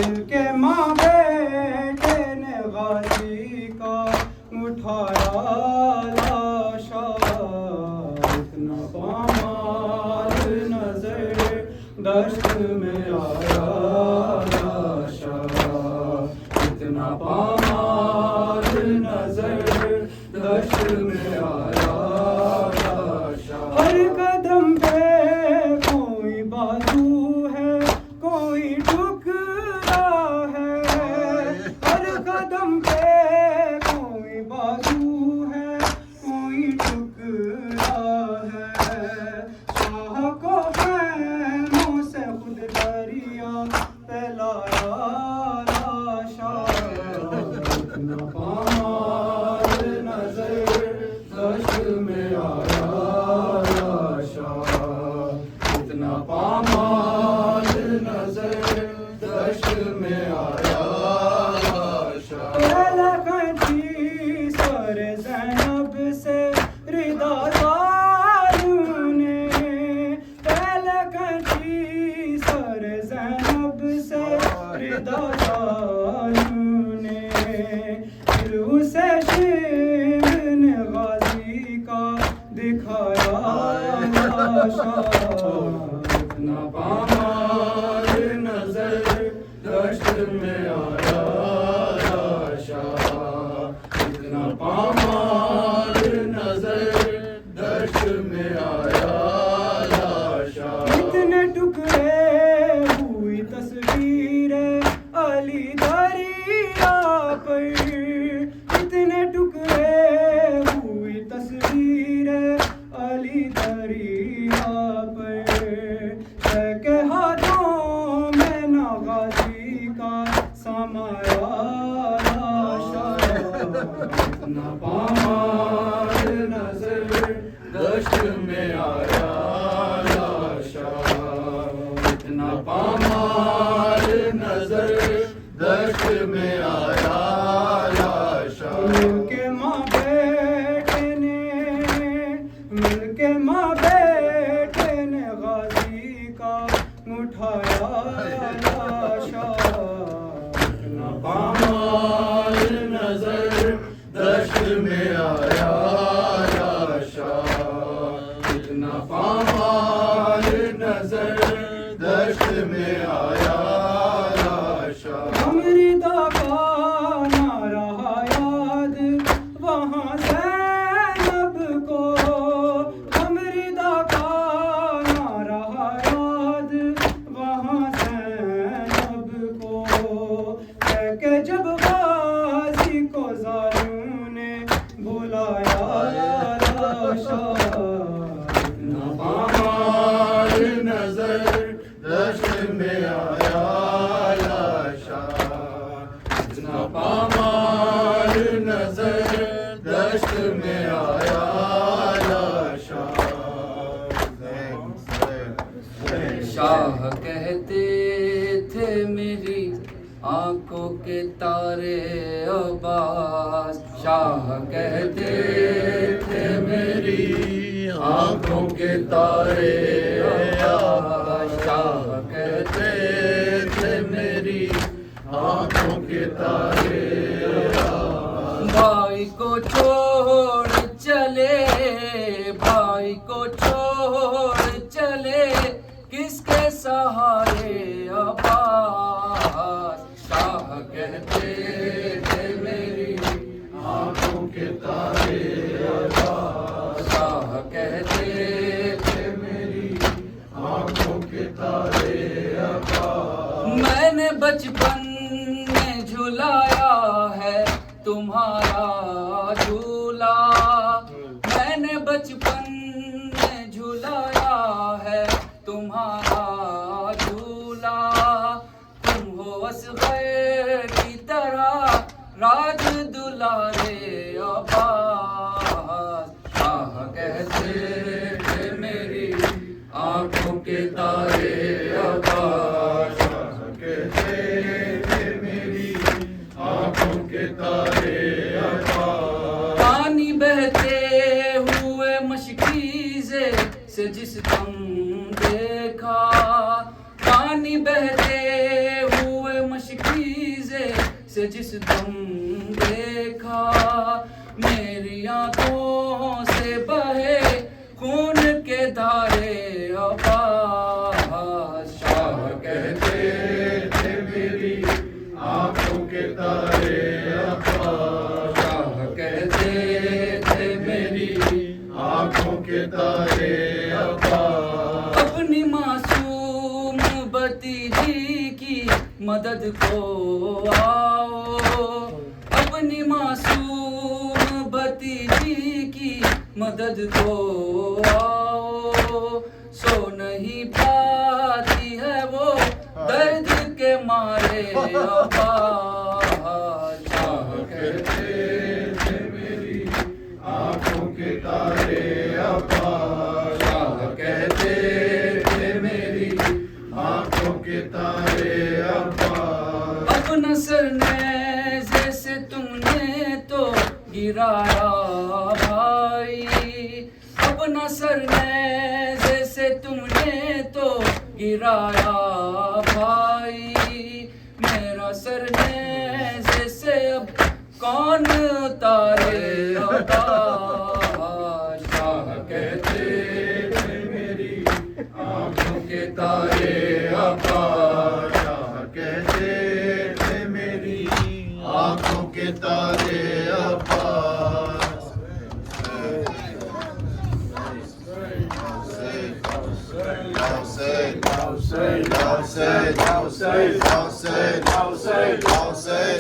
मिलके माँ बेटे ने गाजी का उठाया लाशा, इतना पामाल नजर दश्त में आया लाशा, इतना पामाल नजर दश्त में आया लाशा। हर कदम पे कोई बाजू है, कोई ठुकरा है, हर कदम पे कोई बाजू है, कोई ठुकरा है। शाह को खैमों से खुद दरिया फैलाया लाशा, इतना पामाल नजर दश्त में आया लाशा, इतना पामाल नजर दश्त में आया लाशा। सर ज़ैनब से रिदा तारू ने, सर ज़ैनब से रिदा तारू ने, फिर उसे शिबिन गाजी का दिखाया लाशा, इतना पामाल नजर दश्त में आया लाशा, इतना पामाल नजर दश्त में आया लाशा। इतने टुकड़े हुई तस्वीरें अली दरिया पर, इतने टुकड़े हुई तस्वीरें अली दरिया पर, के हाथों में नागाजी का समाया लाशा, इतना पामाल नजर दश्त में आया लाशा, इतना पामाल नजर दश्त में आया लाशा। मिलके माँ बेटे ने गाजी का उठाया लाशा, इतना पामाल नजर दश्त में आया लाशा, इतना पामाल नजर दश्त में आया लाशा। अमृता का ना रहा याद वहाँ ज़ैनब को, अमृता का ना रहा याद वहाँ ज़ैनब को, के जब गाजी को ज़ालिम ने बुलाया लाशा, इतना पामाल नजर दश्त में आया लाशा, इतना पामाल नजर दश्त में आया लाशा। शाह कहते थे मेरी आंखों के तारे अब्बास, शाह कहते थे मेरी आंखों के तारे अब्बास, शाह कहते थे मेरी आंखों के तारे अब्बास। भाई को छोड़ चले, भाई को छोड़ चले, किसके सहारे अब्बास, शाह कहते थे मेरी आंखों के तारे अब्बास, शाह कहते थे मेरी आंखों के तारे अब्बास। मैंने बचपन में झुलाया है तुम्हारा झूला, मैंने बचपन में झुलाया है तुम्हारा झूला, तुम हो असग़र की तरह राज दुलारे अब्बास, शाह कहते थे मेरी आंखों के तारे अब्बास, शाह कहते थे मेरी आंखों के तारे अब्बास। पानी बहते हुए मशकीज़े से जिस दम देखा, पानी बहते हुए मशक जिसे जिस दम देखा मेरी आंखों से बहे खून के धारे अब्बास। शाह कहते थे मेरी आंखों के तारे अब्बास। शाह कहते थे मेरी आंखों के तारे अब्बास। अपनी मासूम भतीजी की मदद को आओ, अपनी मासूम भतीजी की मदद को आओ। सो नहीं पाती है वो दर्द के मारे अब्बास। शाह कहते थे मेरी आंखों के तारे अब्बास। शाह कहते थे मेरी आंखों के तारे अब्बास। अब नसर नेज़े से तुमने तो गिराया भाई, अब नसर नेज़े से तुमने तो गिराया भाई। मेरा सर नेज़े से अब कौन उतारे अब्बास। शाह कहते थे मेरी आंखों के तारे अब्बास। शाह कहते थे मेरी आंखों के तारे Abbas. Hussein, Hussein, Hussein, Hussein, Hussein, Hussein, Hussein, Hussein,